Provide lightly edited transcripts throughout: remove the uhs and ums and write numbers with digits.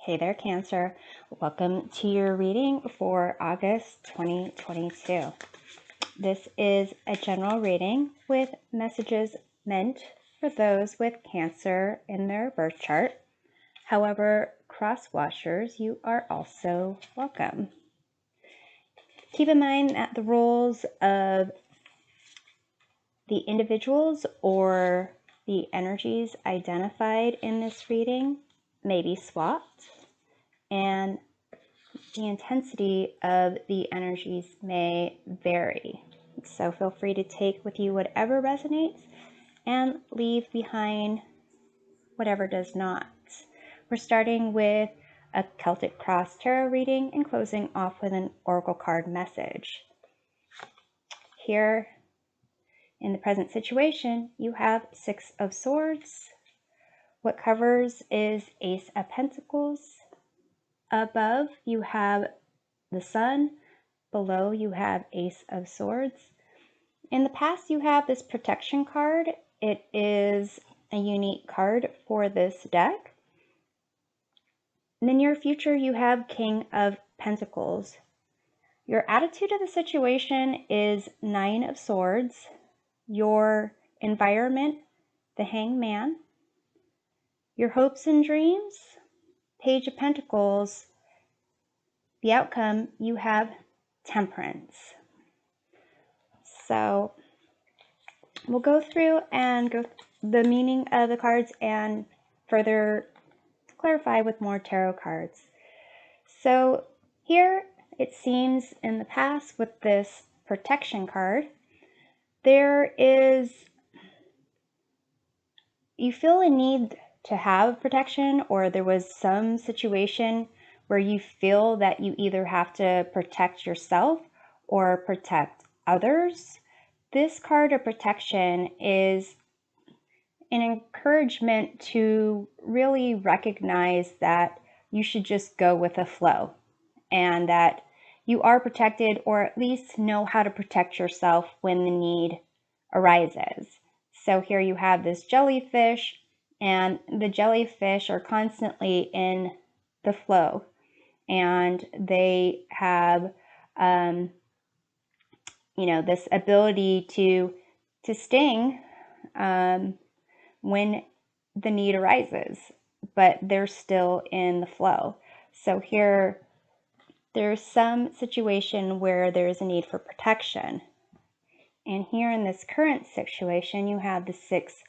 Hey there, Cancer. Welcome to your reading for August 2022. This is a general reading with messages meant for those with Cancer in their birth chart. However, cross-watchers, you are also welcome. Keep in mind that the roles of the individuals or the energies identified in this reading may be swapped, and the intensity of the energies may vary. So feel free to take with you whatever resonates and leave behind whatever does not. We're starting with a Celtic Cross Tarot reading and closing off with an Oracle card message. Here in the present situation, you have Six of Swords. What covers is Ace of Pentacles. Above, you have the Sun. Below, you have Ace of Swords. In the past, you have this protection card. It is a unique card for this deck. In the near future, you have King of Pentacles. Your attitude of the situation is Nine of Swords. Your environment, the Hangman. Your hopes and dreams, Page of Pentacles. The outcome, you have Temperance. So we'll go through and go the meaning of the cards and further clarify with more tarot cards. So here it seems in the past with this protection card, you feel a need to have protection, or there was some situation where you feel that you either have to protect yourself or protect others. This card of protection is an encouragement to really recognize that you should just go with the flow and that you are protected, or at least know how to protect yourself when the need arises. So here you have this jellyfish, and the jellyfish are constantly in the flow, and they have this ability to sting when the need arises, but they're still in the flow. So here there's some situation where there's a need for protection. And here in this current situation, you have the Six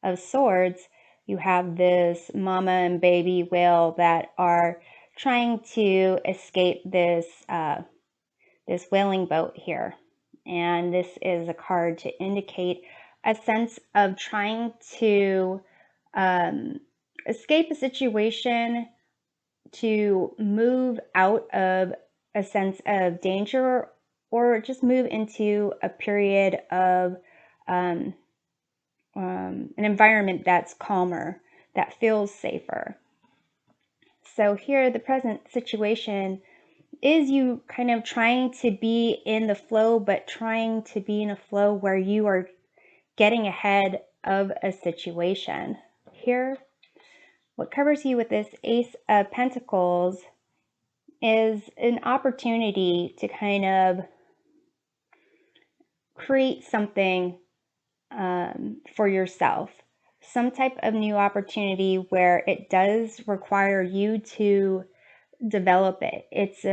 of Swords. You have this mama and baby whale that are trying to escape this whaling boat here. And this is a card to indicate a sense of trying to escape a situation, to move out of a sense of danger, or just move into a period of an environment that's calmer, that feels safer. So here the present situation is you kind of trying to be in the flow, but trying to be in a flow where you are getting ahead of a situation. Here, what covers you with this Ace of Pentacles is an opportunity to kind of create something for yourself, some type of new opportunity where it does require you to develop it. It's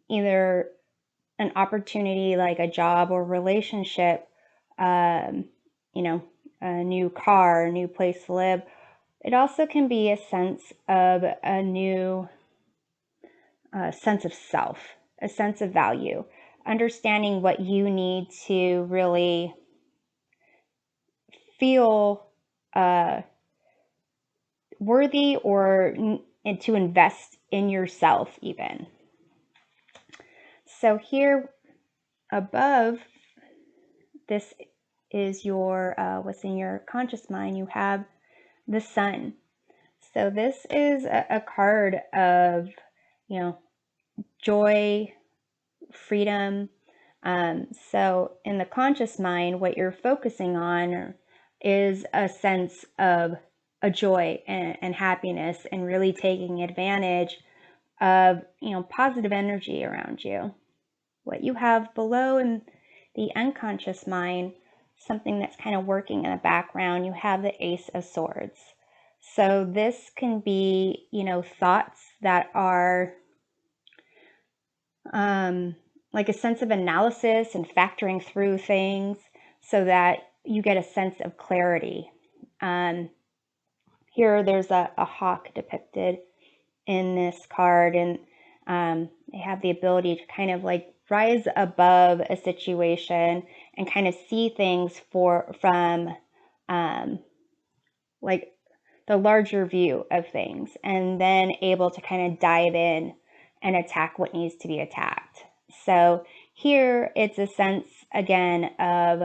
either an opportunity like a job or relationship, a new car, a new place to live. It also can be a sense of a new sense of self, a sense of value, understanding what you need to really feel worthy, or to invest in yourself even. So here above, this is your what's in your conscious mind. You have the Sun. So this is a card of joy, freedom. So in the conscious mind, what you're focusing on is a sense of a joy and happiness, and really taking advantage of, positive energy around you. What you have below in the unconscious mind, something that's kind of working in the background, you have the Ace of Swords. So this can be, thoughts that are like a sense of analysis and factoring through things so that you get a sense of clarity. Here there's a hawk depicted in this card, and they have the ability to kind of like rise above a situation and kind of see things from like the larger view of things, and then able to kind of dive in and attack what needs to be attacked. So here it's a sense again of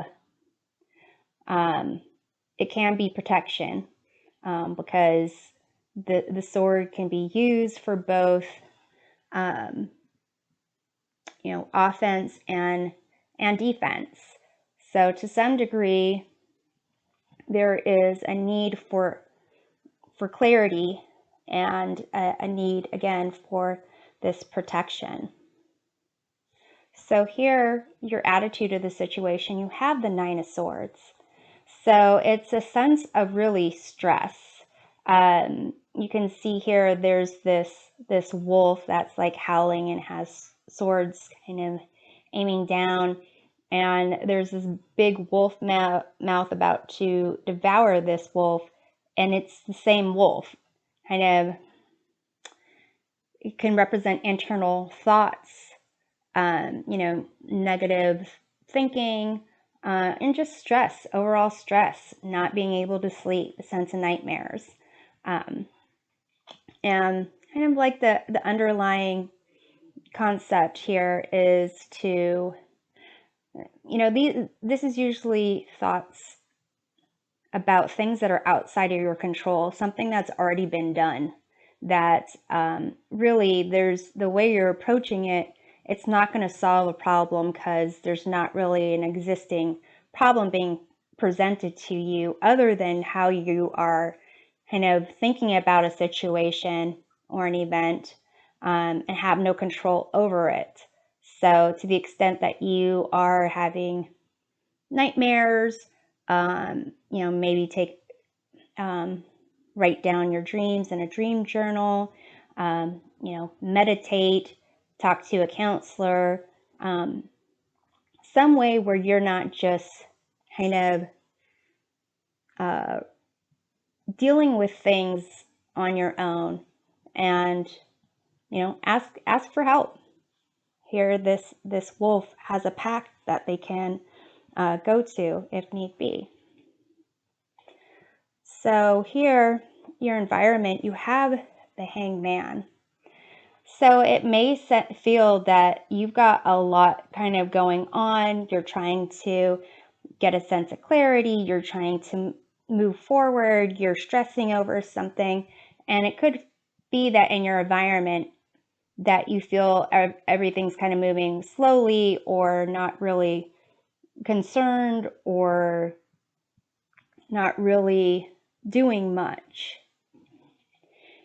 it can be protection, because the sword can be used for both offense and defense. So to some degree, there is a need for clarity and a need again for this protection. So here, your attitude of the situation, you have the Nine of Swords. So it's a sense of really stress. You can see here there's this wolf that's like howling and has swords kind of aiming down, and there's this big wolf mouth about to devour this wolf, and it's the same wolf. Kind of, it can represent internal thoughts, negative thinking, and just stress, overall stress, not being able to sleep, a sense of nightmares. And kind of like the underlying concept here is to, this is usually thoughts about things that are outside of your control, something that's already been done, that really there's the way you're approaching it, it's not going to solve a problem because there's not really an existing problem being presented to you other than how you are kind of thinking about a situation or an event, and have no control over it. So to the extent that you are having nightmares, maybe write down your dreams in a dream journal, meditate, talk to a counselor, some way where you're not just kind of dealing with things on your own, and ask for help. Here, this wolf has a pack that they can go to if need be. So here, your environment, you have the Hangman. So it may feel that you've got a lot kind of going on. You're trying to get a sense of clarity. You're trying to move forward. You're stressing over something. And it could be that in your environment that you feel everything's kind of moving slowly, or not really concerned, or not really doing much.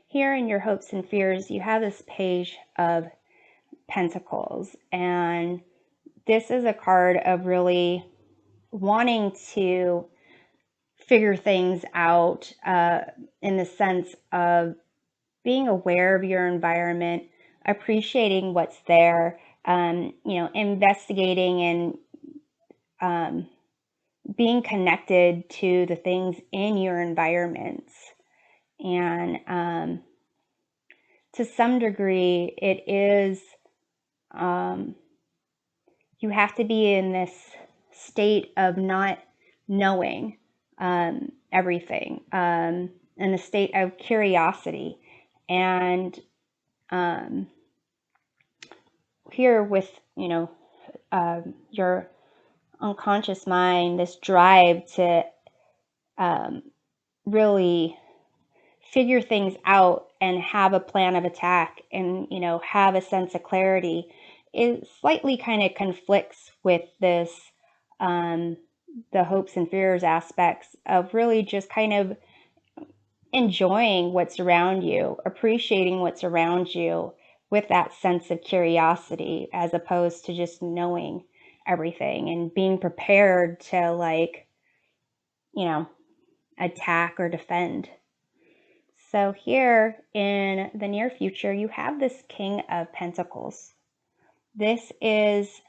Here in your hopes and fears, you have this Page of Pentacles, and this is a card of really wanting to figure things out, in the sense of being aware of your environment, appreciating what's there, investigating and being connected to the things in your environments. And to some degree, it is, you have to be in this state of not knowing everything, in a state of curiosity. And here with, your unconscious mind, this drive to really figure things out and have a plan of attack and, have a sense of clarity, it slightly kind of conflicts with this, the hopes and fears aspects of really just kind of enjoying what's around you, appreciating what's around you with that sense of curiosity, as opposed to just knowing everything and being prepared to, like, attack or defend. So here in the near future, you have this King of Pentacles. This is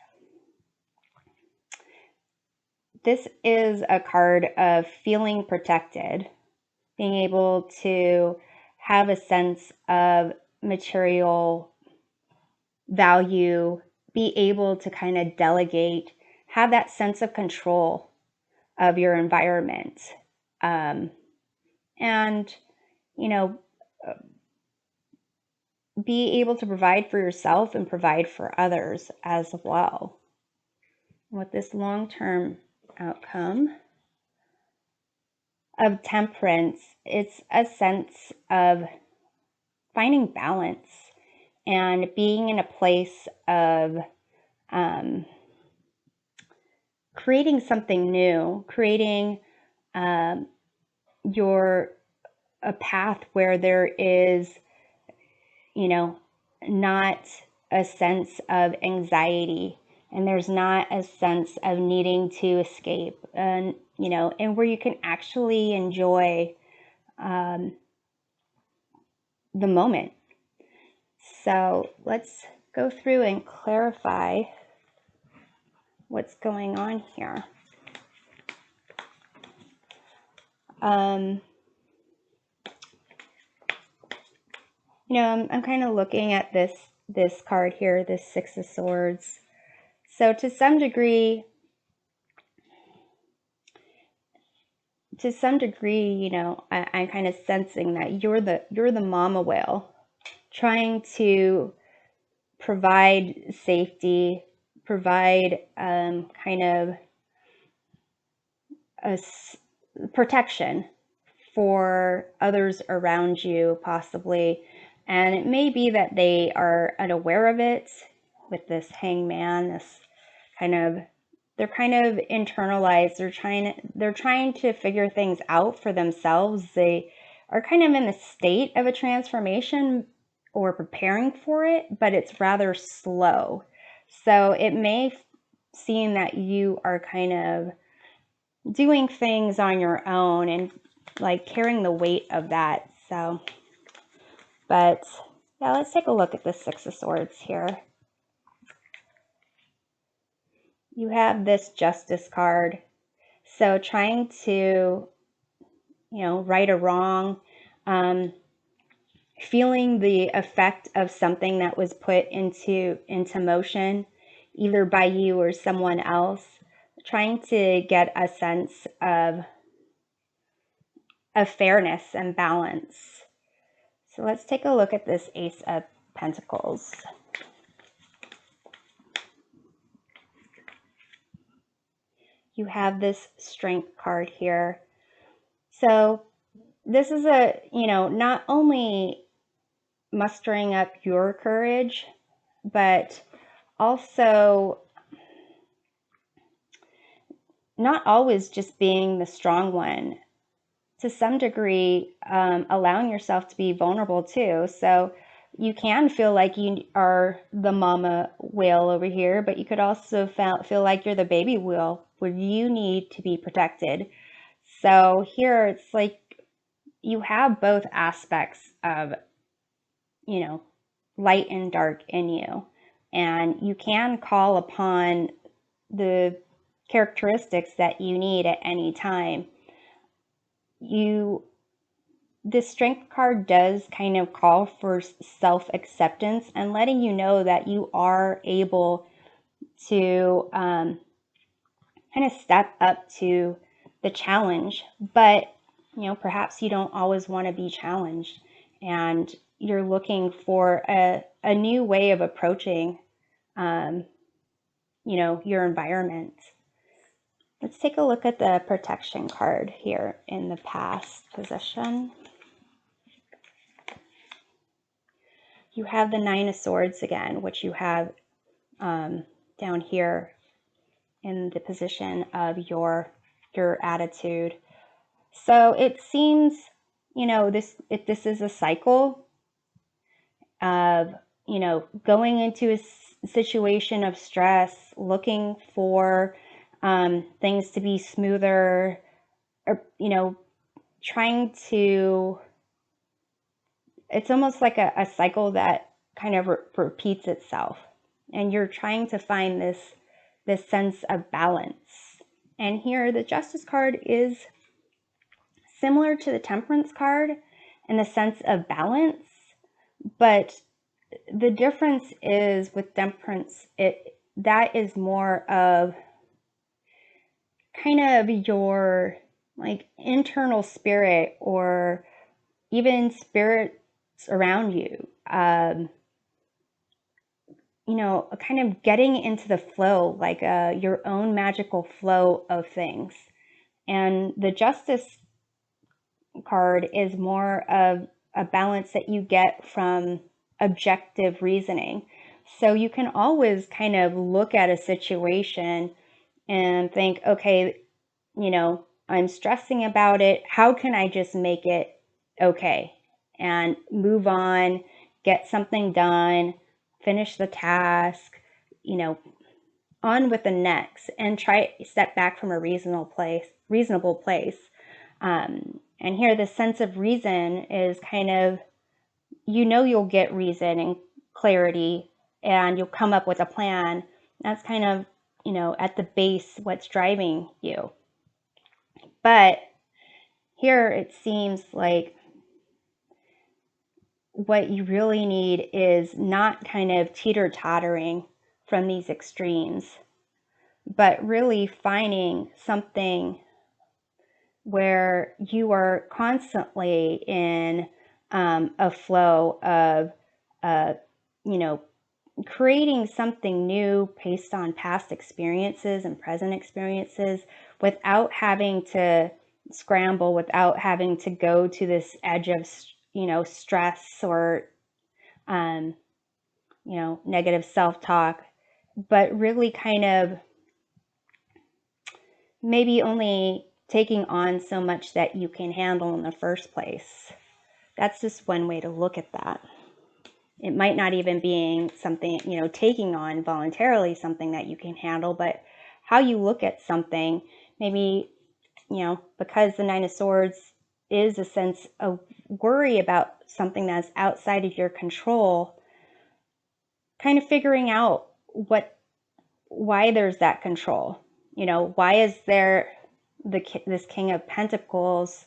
a card of feeling protected, being able to have a sense of material value, be able to kind of delegate, have that sense of control of your environment. And, be able to provide for yourself and provide for others as well. With this long-term outcome of Temperance, it's a sense of finding balance and being in a place of creating something new, creating a path where there is, not a sense of anxiety, and there's not a sense of needing to escape, and where you can actually enjoy the moment. So let's go through and clarify what's going on here. I'm kind of looking at this card here, this Six of Swords. So to some degree, I'm kind of sensing that you're the mama whale, trying to provide safety, provide kind of a protection for others around you, possibly. And it may be that they are unaware of it with this Hangman, they're kind of internalized. They're trying to figure things out for themselves. They are kind of in the state of a transformation or preparing for it, but it's rather slow. So it may seem that you are kind of doing things on your own and like carrying the weight of that. So, but yeah, let's take a look at the Six of Swords here. You have this Justice card. So trying to, right or wrong, feeling the effect of something that was put into motion, either by you or someone else, trying to get a sense of fairness and balance. So let's take a look at this Ace of Pentacles. You have this Strength card here. So this is not only mustering up your courage, but also not always just being the strong one. To some degree, allowing yourself to be vulnerable too. So you can feel like you are the mama whale over here, but you could also feel like you're the baby whale where you need to be protected. So here it's like you have both aspects of, light and dark in you. And you can call upon the characteristics that you need at any time. This Strength card does kind of call for self-acceptance and letting you know that you are able to kind of step up to the challenge, but perhaps you don't always want to be challenged, and you're looking for a new way of approaching your environment. Let's take a look at the Protection card here in the past position. You have the Nine of Swords again, which you have down here in the position of your attitude. So it seems this is a cycle of, going into a situation of stress, looking for things to be smoother, or, trying to, it's almost like a cycle that kind of repeats itself. And you're trying to find this sense of balance. And here the Justice card is similar to the Temperance card in the sense of balance, but the difference is with Temperance, that is more of kind of your like internal spirit, or even spirits around you, kind of getting into the flow, like your own magical flow of things. And the Justice card is more of a balance that you get from objective reasoning. So you can always kind of look at a situation and think, okay, I'm stressing about it. How can I just make it okay and move on, get something done, finish the task, on with the next, and try to step back from a reasonable place. And here the sense of reason is kind of, you'll get reason and clarity, and you'll come up with a plan. That's kind of, at the base, what's driving you. But here it seems like what you really need is not kind of teeter-tottering from these extremes, but really finding something where you are constantly in a flow of, creating something new based on past experiences and present experiences, without having to scramble, without having to go to this edge of, stress or, negative self-talk, but really kind of maybe only taking on so much that you can handle in the first place. That's just one way to look at that. It might not even be something, taking on voluntarily something that you can handle, but how you look at something, maybe, because the Nine of Swords is a sense of worry about something that's outside of your control, kind of figuring out why there's that control. Why is there this King of Pentacles?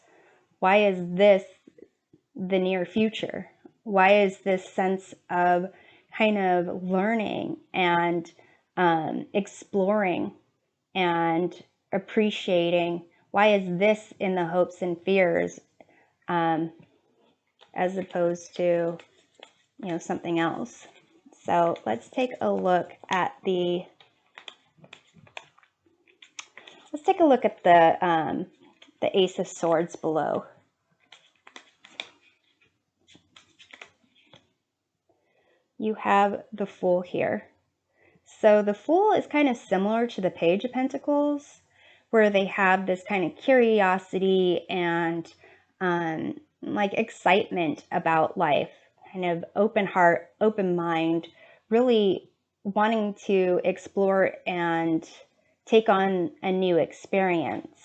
Why is this the near future? Why is this sense of kind of learning and exploring and appreciating? Why is this in the hopes and fears, as opposed to, something else? So let's take a look at the Ace of Swords below. You have the Fool here. So the Fool is kind of similar to the Page of Pentacles, where they have this kind of curiosity and like excitement about life, kind of open heart, open mind, really wanting to explore and take on a new experience.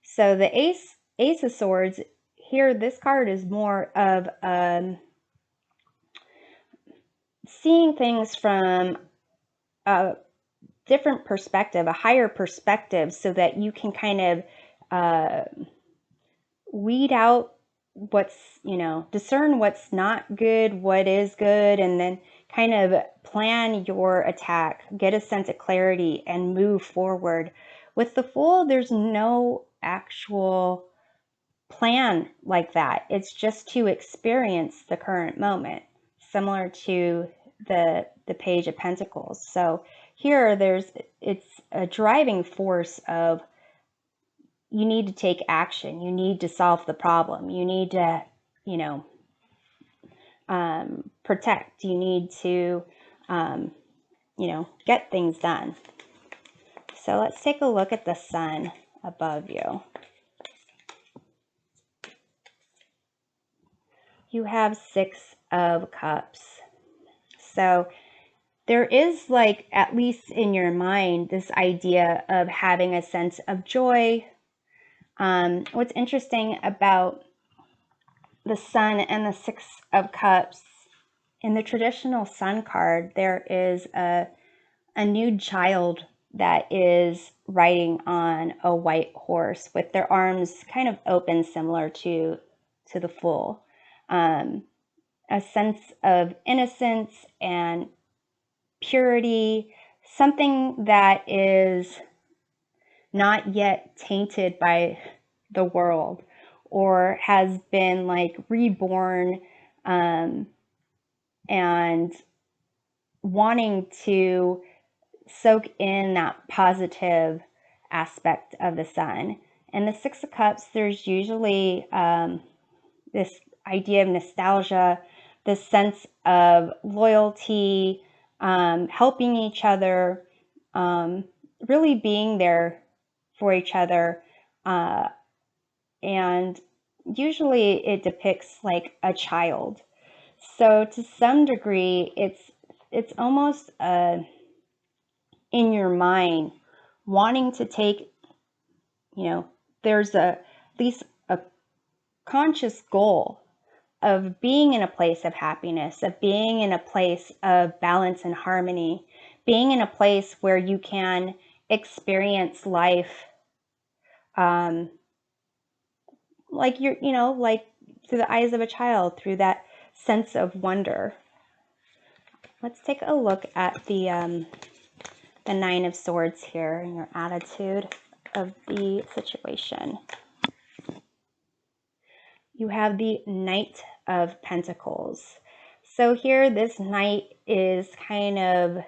So the Ace of Swords here, this card is more of seeing things from a different perspective, a higher perspective, so that you can kind of weed out discern what's not good, what is good, and then kind of plan your attack, get a sense of clarity, and move forward. With the Fool, there's no actual plan like that. It's just to experience the current moment, similar to the Page of Pentacles. So here it's a driving force of, you need to take action. You need to solve the problem. You need to, protect. You need to, get things done. So let's take a look at the Sun above you. you have Six of Cups. So there is, like, at least in your mind, this idea of having a sense of joy. What's interesting about the Sun and the Six of Cups, in the traditional Sun card, there is a nude child that is riding on a white horse with their arms kind of open, similar to the Fool. A sense of innocence and purity, something that is not yet tainted by the world or has been like reborn, and wanting to soak in that positive aspect of the Sun. And the Six of Cups, there's usually this idea of nostalgia, this sense of loyalty, helping each other, really being there for each other. And usually it depicts like a child. So to some degree, it's almost in your mind wanting to take, there's at least a conscious goal of being in a place of happiness, of being in a place of balance and harmony, being in a place where you can experience life, like like through the eyes of a child, through that sense of wonder. Let's take a look at the Nine of Swords here and your attitude of the situation. You have the Knight of Pentacles. So here, this knight is kind of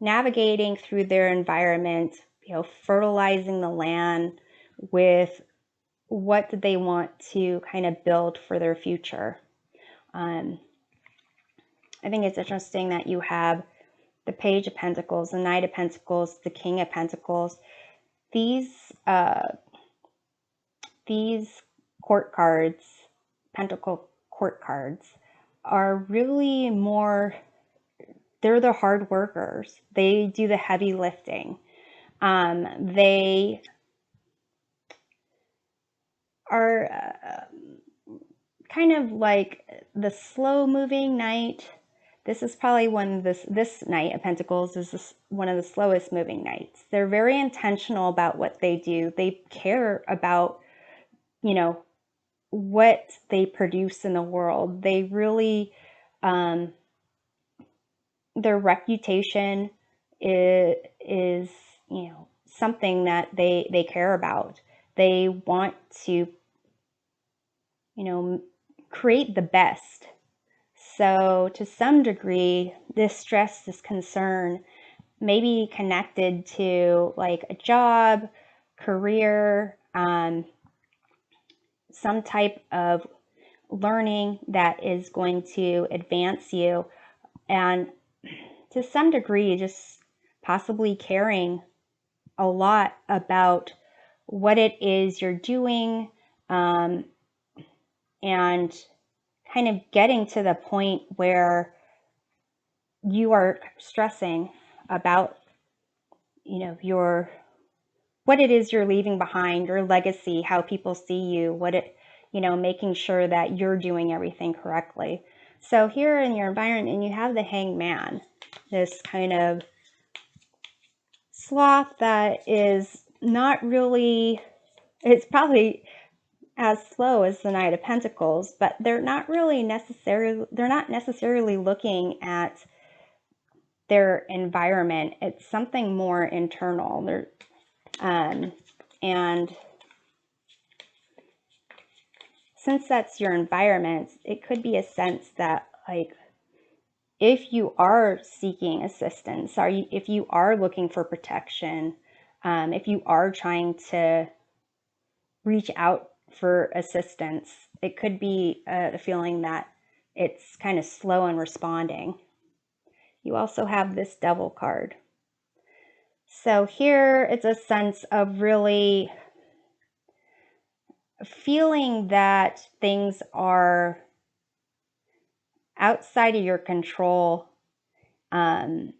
navigating through their environment, fertilizing the land with what they want to kind of build for their future. I think it's interesting that you have the Page of Pentacles, the Knight of Pentacles, the King of Pentacles. These court cards, Pentacle court cards, are really more, they're the hard workers. They do the heavy lifting. They are kind of like the slow moving knight. This is probably this Knight of Pentacles is one of the slowest moving knights. They're very intentional about what they do. They care about, what they produce in the world. They really, their reputation is something that they care about. They want to, create the best. So to some degree, this stress, this concern may be connected to like a job, career, some type of learning that is going to advance you, and to some degree just possibly caring a lot about what it is you're doing, and kind of getting to the point where you are stressing about what it is you're leaving behind, your legacy, how people see you, making sure that you're doing everything correctly. So here in your environment, and you have the Hanged Man, this kind of sloth that is not really, it's probably as slow as the Knight of Pentacles, but they're not necessarily looking at their environment. It's something more internal. And since that's your environment, it could be a sense that, like, if you are seeking assistance, if you are looking for protection, if you are trying to reach out for assistance, it could be a feeling that it's kind of slow in responding. You also have this Devil card. So here it's a sense of really feeling that things are outside of your control, and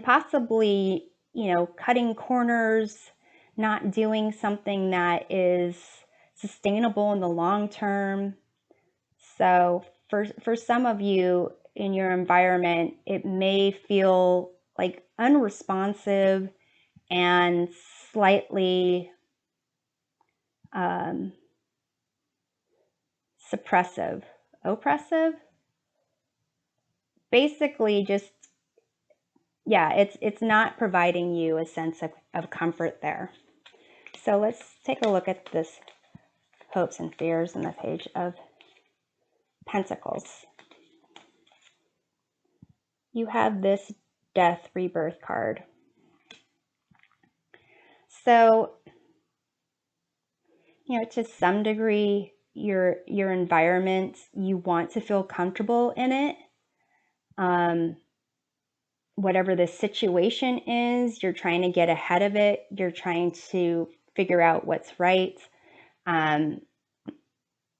possibly, cutting corners, not doing something that is sustainable in the long term. So for some of you in your environment, it may feel like unresponsive and slightly suppressive, oppressive. Basically, just, yeah, it's not providing you a sense of comfort there. So let's take a look at this hopes and fears in the Page of Pentacles. You have this death rebirth card. So, to some degree, your environment, you want to feel comfortable in it. Whatever the situation is, you're trying to get ahead of it. You're trying to figure out what's right.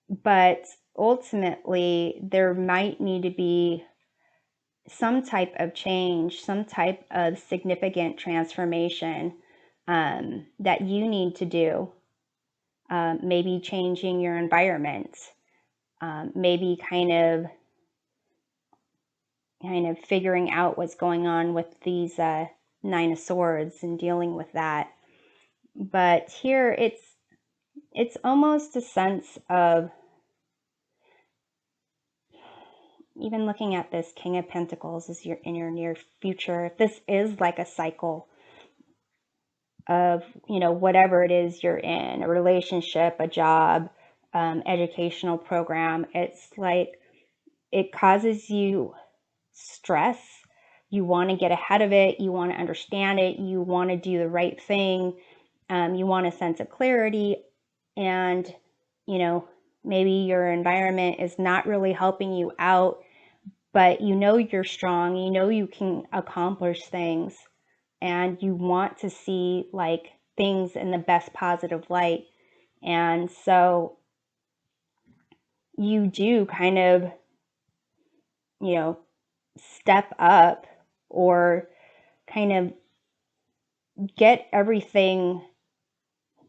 But ultimately, there might need to be some type of change, some type of significant transformation that you need to do. Maybe changing your environment, maybe kind of figuring out what's going on with these Nine of Swords and dealing with that. But here it's almost a sense of, even looking at this King of Pentacles as you're in your near future, this is like a cycle of, whatever it is you're in, a relationship, a job, educational program. It's like it causes you stress. You want to get ahead of it. You want to understand it. You want to do the right thing. You want a sense of clarity. And, maybe your environment is not really helping you out, but you're strong. You can accomplish things. And you want to see like things in the best positive light. And so you do kind of, step up or kind of get everything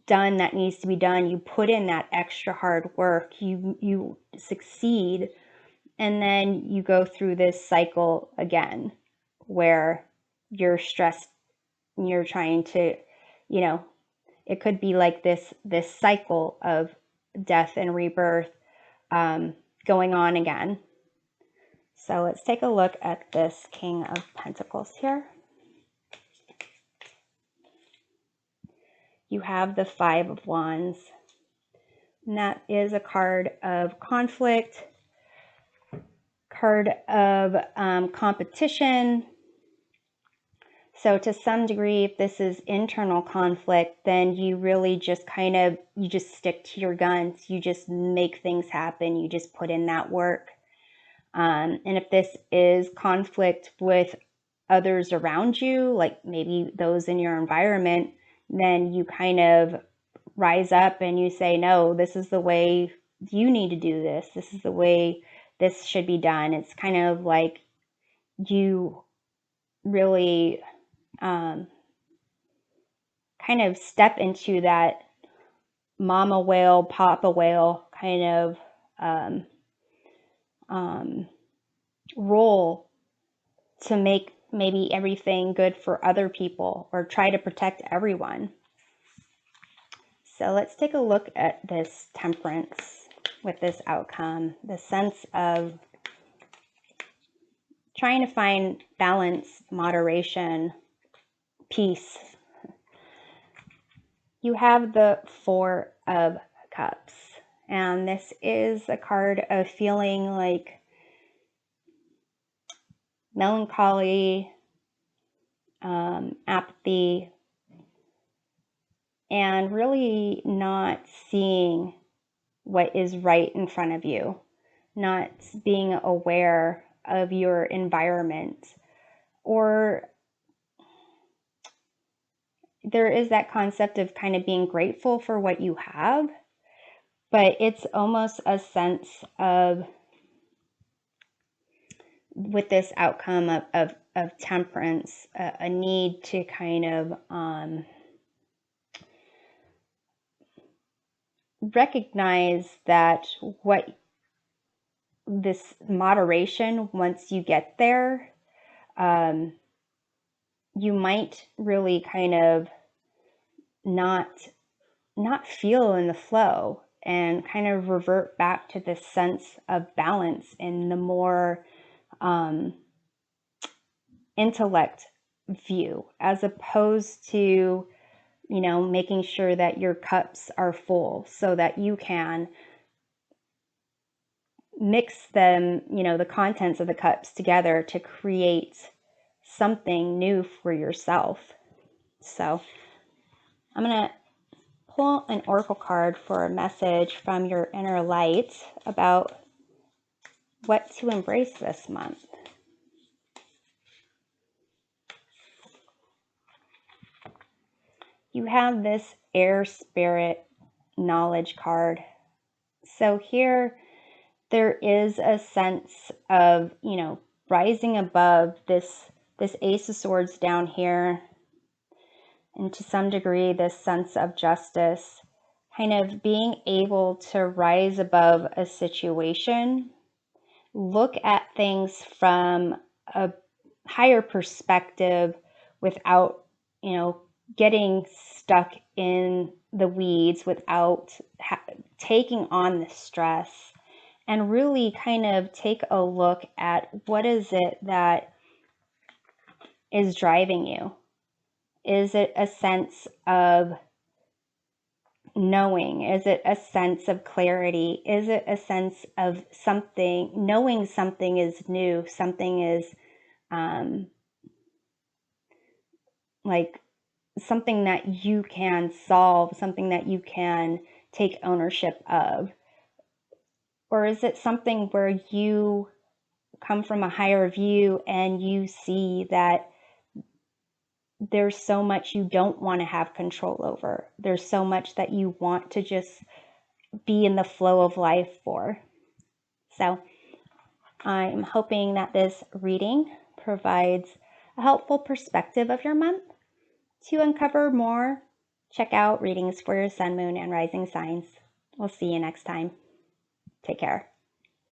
done that needs to be done. You put in that extra hard work, you succeed, and then you go through this cycle again where you're stressed and you're trying to, it could be like this cycle of death and rebirth going on again. So let's take a look at this King of Pentacles here. You have the Five of Wands, and that is a card of conflict, card of competition. So to some degree, if this is internal conflict, then you really just you just stick to your guns. You just make things happen. You just put in that work. And if this is conflict with others around you, like maybe those in your environment, then you kind of rise up and you say, no, this is the way you need to do this. This is the way this should be done. It's kind of like you really kind of step into that mama whale, papa whale kind of role to make maybe everything good for other people or try to protect everyone. So let's take a look at this Temperance with this outcome, the sense of trying to find balance, moderation, peace. You have the Four of Cups, and this is a card of feeling like melancholy, apathy, and really not seeing what is right in front of you, not being aware of your environment. Or there is that concept of kind of being grateful for what you have, but it's almost a sense of with this outcome of temperance, a need to kind of recognize that what this moderation, once you get there, you might really kind of not feel in the flow and kind of revert back to this sense of balance in the more intellect view, as opposed to, you know, making sure that your cups are full so that you can mix them, you know, the contents of the cups together to create something new for yourself. So I'm going to pull an oracle card for a message from your inner light about what to embrace this month. You have this air spirit knowledge card. So here there is a sense of, you know, rising above this Ace of Swords down here, and to some degree this sense of justice, kind of being able to rise above a situation, look at things from a higher perspective without, you know, getting stuck in the weeds, without taking on the stress, and really kind of take a look at what is it that is driving you. Is it a sense of knowing? Is it a sense of clarity? Is it a sense of something, knowing something is new, something is like something that you can solve, something that you can take ownership of? Or is it something where you come from a higher view and you see that there's so much you don't want to have control over? There's so much that you want to just be in the flow of life for. So I'm hoping that this reading provides a helpful perspective of your month. To uncover more, check out readings for your sun, moon, and rising signs. We'll see you next time. Take care.